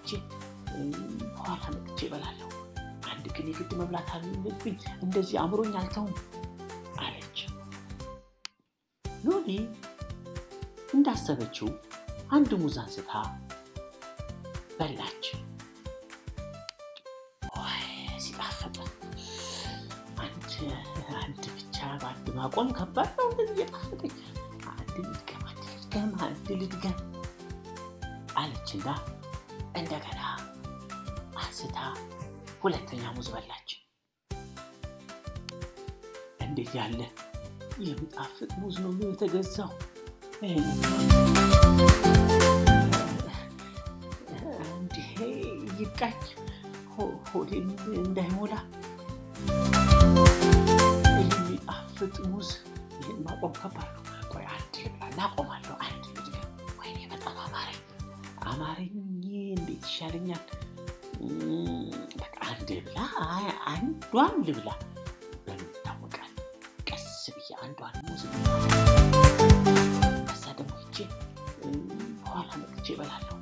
ወጥቼ በኋላ መጥቼ እበላለሁ። አንድ ግን የግድ መብላት አለብኝ፣ እንደዚህ አምሮኝ አልተውም አለች። ሎሊ እንዳሰበችው አንድ ሙዝ አንስታ በላች። ወይ ሲጣፍጥ! አንድ ብቻ በአንድ ማቆም ከባድ ነው። እንደዚህ እየጣፈጠኝ አንድ ልድገም አለችና እንደገና አንስታ ሁለተኛ ሙዝ በላች። እንዴት ያለ የሚጣፍጥ ሙዝ ነው የተገዛው! እንዲህ ይብቃኝ፣ ሆዴን እንዳይሞላ። የሚጣፍጥ ሙዝ! ይህን ማቆም ከባድ ነው። ቆይ አንድ ልብላና አቆማለሁ። አንድ ልድገም። ወይኔ በጣም አማረኝ። እንዴት ይሻለኛል? በቃ አንድ ልብላ፣ አንዷን ልብላ። በምን ይታወቃል? ቀስ ብዬ አንዷን ሙዝ ከዛ ደግሞ ሂጄ በኋላ መጥቼ እበላለሁ።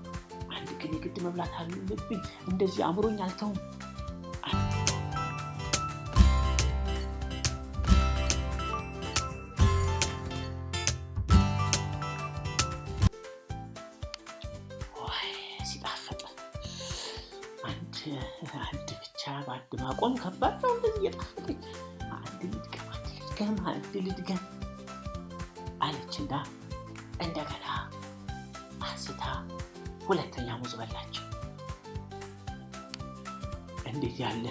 አንድ ግን የግድ መብላት አለብኝ፣ እንደዚህ አምሮኝ አልተውም። አንድ ብቻ በአንድ ማቆም ከባድ ነው። እንደዚህ እየጣፈጠኝ አንድ ልድገም አለችና እንደገና አንስታ ሁለተኛ ሙዝ በላች። እንዴት ያለ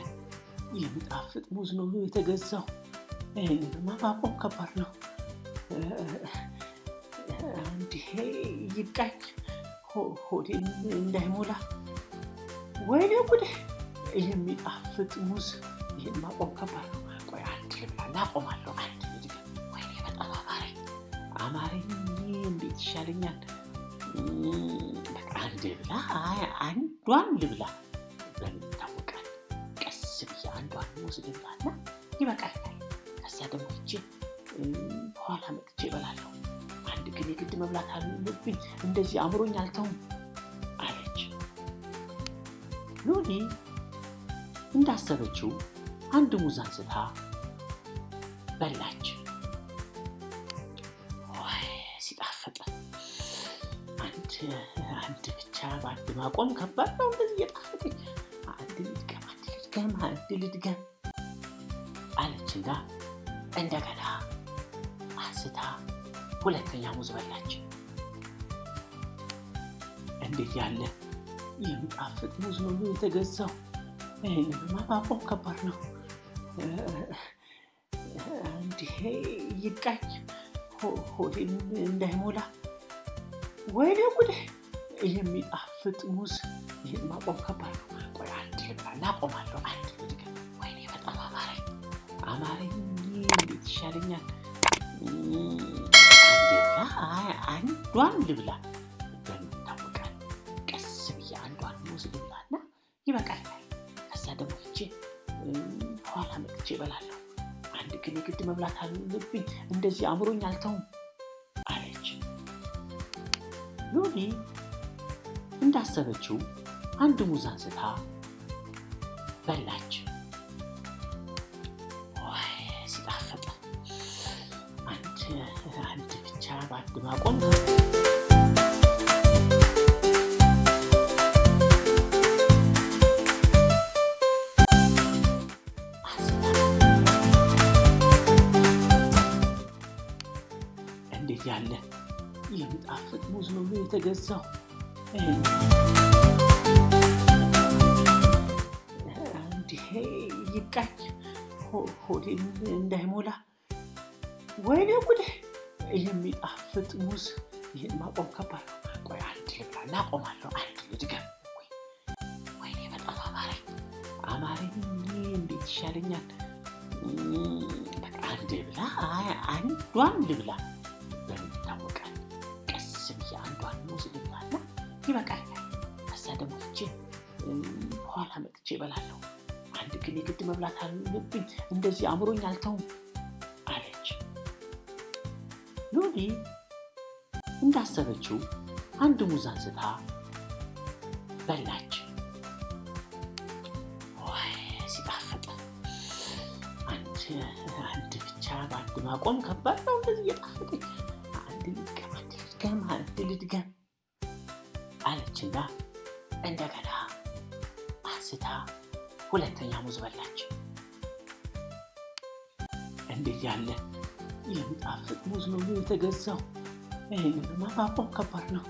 የሚጣፍጥ ሙዝ ነው የተገዛው! ይህንንማ ማቆም ከባድ ነው። እንዲህ ይብቃኝ፣ ሆዴን እንዳይሞላ። ወይኔ ጉዴ! የሚጣፍጥ ሙዝ! ይህን ማቆም ከባድ ነው። ቆይ አንድ ልብላና አቆማለሁ። አንድ ልድገም። ወይኔ በጣም አማረኝ። እንዴት ይሻለኛል? በቃ አንድ ልብላ፣ አንዷን ልብላ። በምን ይታወቃል? ቀስ ብዬ አንዷን ሙዝ ልብላና ይበቃኛል። ከዛ ደግሞ ሂጄ በኋላ መጥቼ እበላለሁ። አንድ ግን የግድ መብላት አለብኝ፣ እንደዚህ አምሮኝ አልተውም አለች። ሎሊ እንዳሰበችው አንድ ሙዝ አንስታ በላች። ወይ ሲጣፍጥ! አንድ ብቻ በአንድ ማቆም ከባድ ነው። እንደዚህ እየጣፈጠኝ አንድ ልድገም አለችና እንደገና አንስታ ሁለተኛ ሙዝ በላች። እንዴት ያለ የሚጣፍጥ ሙዝ ነው የተገዛው! ይህንንማ ማቆም ከባድ ነው። እንዲህ ይብቃኝ፣ ሆዴን እንዳይሞላ። ወይኔ ጉዴ! የሚጣፍጥ ሙዝ! ይህን ማቆም ከባድ ነው። ቆይ አንድ ልብላና አቆማለሁ። አንድ ልድገም። ወይኔ በጣም አማረኝ። እንዴት ይሻለኛል? አንዷን ልብላ። በምን ይታወቃል? ቀስ ብዬ አንዷን ሙዝ ልብላና ይበቃኛል። ከዛ ደግሞ ሂጄ በኋላ መጥቼ እበላለሁ። አንድ ግን የግድ መብላት አለብኝ፣ እንደዚህ አምሮኝ አልተውም አለች። ሎሊ እንዳሰበችው አንድ ሙዝ አንስታ በላች። ወይ ሲጣፍጥ! አንድ ብቻ በአንድ ማቆም እንዴት ያለ የሚጣፍጥ ሙዝ ነው የተገዛው! እንዲህ ይብቃኝ፣ ሆዴን እንዳይሞላ። ወይኔ ጉዴ! የሚጣፍጥ ሙዝ! ይህን ማቆም ከባድ ነው። ቆይ አንድ ልብላና አቆማለሁ። አንድ ልድገም። ወይኔ በጣም አማረኝ። እንዴት ይሻለኛል? በቃ አንድ ልብላ፣ አንዷን ልብላ። በምን ይታወቃል? ቀስ ብዬ አንዷን ሙዝ ልብላና ይበቃኛል። ከዛ ደግሞ ሂጄ በኋላ መጥቼ እበላለሁ። አንድ ግን የግድ መብላት አለብኝ፣ እንደዚህ አምሮኝ አልተውም አለች። ሎሊ እንዳሰበችው አንድ ሙዝ አንስታ በላች። አንድ ብቻ በአንድ ማቆም ከባድ ነው። እንደዚህ እየጣፈጠኝ አንድ ልድገም አለችና እንደገና አንስታ ሁለተኛ ሙዝ በላች። እንዴት ያለ የሚጣፍጥ ሙዝ ነው የተገዛው! ይህንንማ ማቆም ከባድ ነው።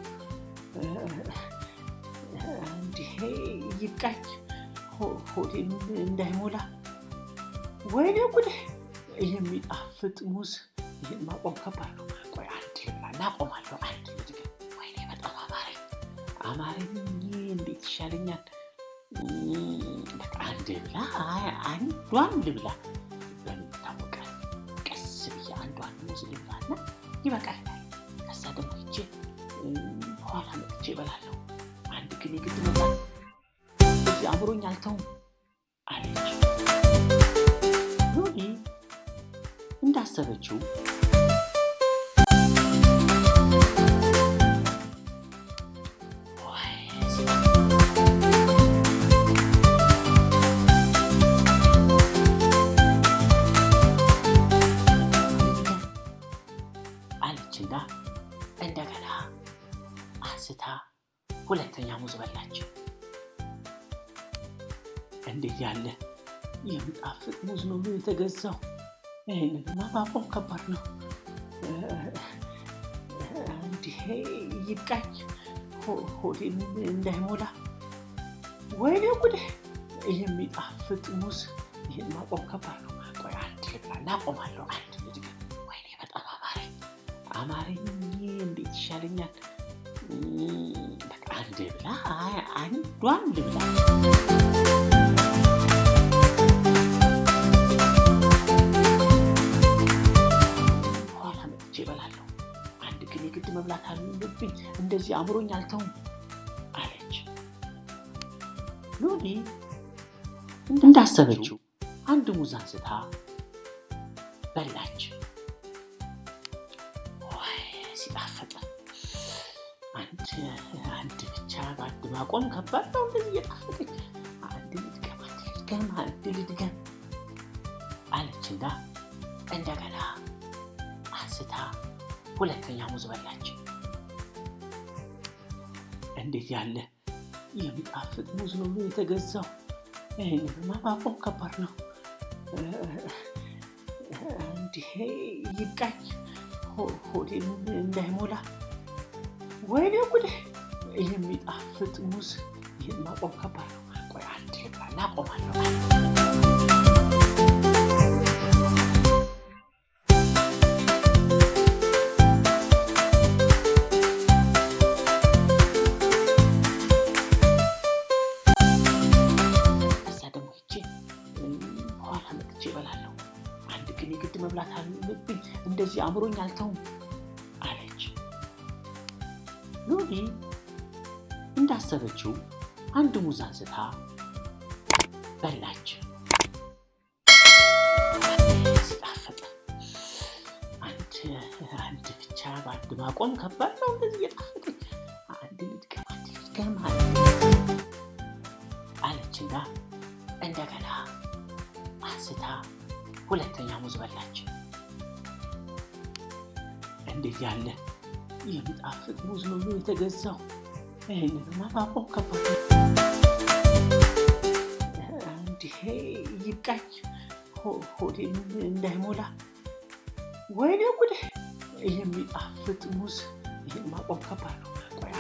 እንዲህ ይብቃኝ፣ ሆዴን እንዳይሞላ። ወይኔ ጉዴ! የሚጣፍጥ ሙዝ! ይህን ማቆም ከባድ ነው። ቆይ አንድ ልብላና አቆማለሁ። አንድ ልድገም። ወይኔ በጣም አማረኝ። እንዴት ይሻለኛል? በቃ አንዷን ልብላ። በሚታወቀ ቀስ ብዬ አንዷን ሙዝ ልብላና ይበቃኛል። ከዛ ደግሞ ሂጄ በኋላ መጥቼ እበላለሁ። አንድ ግን የግድ መብላት እዚህ አምሮኝ አልተውም አለች። ሎሊ እንዳሰበችው አለችና እንደገና አንስታ ሁለተኛ ሙዝ በላች። እንዴት ያለ የሚጣፍጥ ሙዝ ነው የተገዛው! ይህንንማ ማቆም ከባድ ነው። እንዲህ ይብቃኝ፣ ሆዴን እንዳይሞላ። ወይኔ ጉዴ! የሚጣፍጥ ሙዝ! ይህን ማቆም ከባድ ነው። ቆይ አንድ ልብላና አቆማለሁ። አንድ ልድገም። ወይኔ በጣም አማረኝ። እንዴት ይሻለኛል? በቃ አንዷን ልብላ። በኋላ መጥቼ እበላለሁ። አንድ ግን የግድ መብላት አለብኝ። እንደዚህ አምሮኝ አልተውም አለች። ሎሊ እንዳሰበችው አንድ ሙዝ አንስታ በላች። ሲጣፍጥ! አንድ ብቻ በአንድ ማቆም ከባድ ነው። እንደዚህ እየጣፈጠኝ አንድ ልድገም አለችና እንደገና አንስታ ሁለተኛ ሙዝ በላች። እንዴት ያለ የሚጣፍጥ ሙዝ ነው የተገዛው! ይህንንማ ማቆም ከባድ ነው። እንዲህ ይብቃኝ፣ ሆዴን እንዳይሞላ። ወይኔ ጉዴ! የሚጣፍጥ ሙዝ! ይህን ማቆም ከባድ ነው። ቆይ አንድ ልብላና አቆማለሁ። ከዛ ደግሞ ሂጄ በኋላ መጥቼ እበላለሁ። አንድ ግን የግድ መብላት አለብኝ። እንደዚህ አምሮኝ አልተውም አለች። ሎሊ እንዳሰበችው አንድ ሙዝ አንስታ በላች። ሲጣፍጥ! አንድ ብቻ በአንድ ማቆም ከባድ ነው። እንደዚህ እየጣፈጠኝ አንድ ልድገም አለችና እንደገና አንስታ ሁለተኛ ሙዝ በላች። እንዴት ያለ የሚጣፍጥ ሙዝ ነው የተገዛው! ይህንንማ ማቆም ከባድ ነው። እንዲህ ይብቃኝ፣ ሆዴን እንዳይሞላ። ወይኔ ጉዴ! የሚጣፍጥ ሙዝ! ይህን ማቆም ከባድ ነው። ቆይ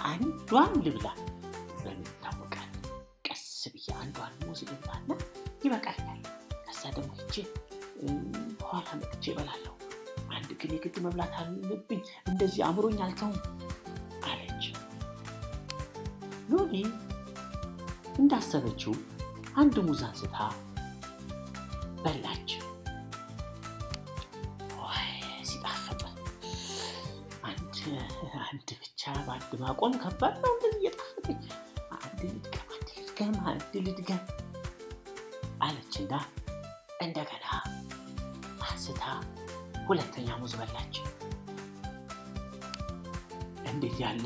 አንዷን ልብላ። በሚታወቀ ቀስ ብዬ አንዷን ሙዝ ልብላና ይበቃኛል። ከዛ ደግሞ ሂጄ በኋላ መጥቼ እበላለሁ። አንድ ግን የግድ መብላት አለብኝ። እንደዚህ አምሮኝ አልተውም አለች። ሎሊ እንዳሰበችው አንድ ሙዝ አንስታ በላች። ሲጣፍጥ! አንድ ብቻ በአንድ ማቆም ከባድ ነው። እንደዚህ እየጣፈጠኝ አንድ ልድገም አለችና እንደገና አንስታ ሁለተኛ ሙዝ በላች። እንዴት ያለ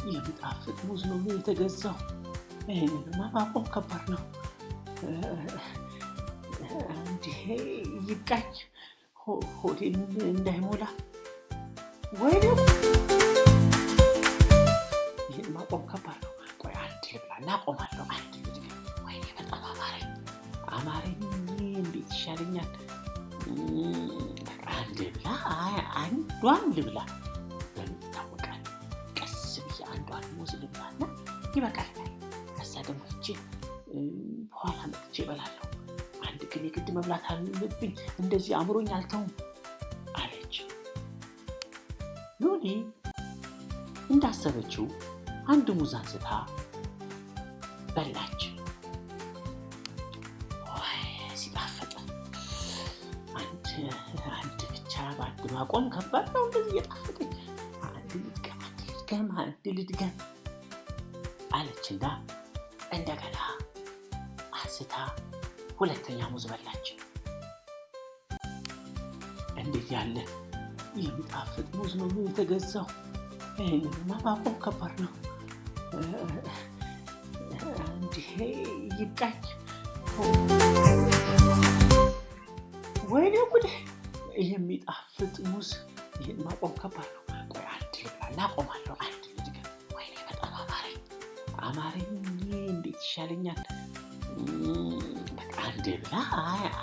የሚጣፍጥ ሙዝ ነው የተገዛው! ይህንንማ ማቆም ከባድ ነው። እንዲህ ይብቃኝ፣ ሆዴን እንዳይሞላ። ወይኔ ይህን ማቆም ከባድ ነው። ቆይ አንድ ልብላና አቆማለሁ። አንድ ልድገም። ወይኔ በጣም አማረኝ። እንዴት ይሻለኛል? አንድ ልብላ፣ አንዷን ልብላ። በምን ይታወቃል? ቀስ ብዬ አንዷን ሙዝ ልብላና ይበቃኛል። ከዛ ደግሞ ሂጄ በኋላ መጥቼ እበላለሁ። አንድ ግን የግድ መብላት አለብኝ፣ እንደዚህ አምሮኝ አልተውም አለች። ሎሊ እንዳሰበችው አንድ ሙዝ አንስታ በላች። ወይ ሲጣፍጥ! አንድ ብቻ በአንድ ማቆም ከባድ ነው። እንደዚህ እየጣፈጠኝ አንድ ልድገም አለችና እንደገና አንስታ ሁለተኛ ሙዝ በላች። እንዴት ያለ የሚጣፍጥ ሙዝ ነው የተገዛው! ይህንንማ ማቆም ከባድ ነው። እንዲህ ይብቃኝ። ወይኔ ጉዴ! የሚጣፍጥ ሙዝ! ይህን ማቆም ከባድ ነው። ቆይ አንድ ልብላና አቆማለሁ። አንድ ልድገም። ወይኔ በጣም አማረኝ። እንዴት ይሻለኛል? አንድ ልብላ፣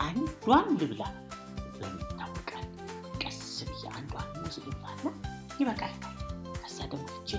አንዷን ልብላ። በምን ይታወቃል? ቀስ ብዬ አንዷን ሙዝ ልብላና ይበቃኛል። ከዛ ደግሞ ሂጄ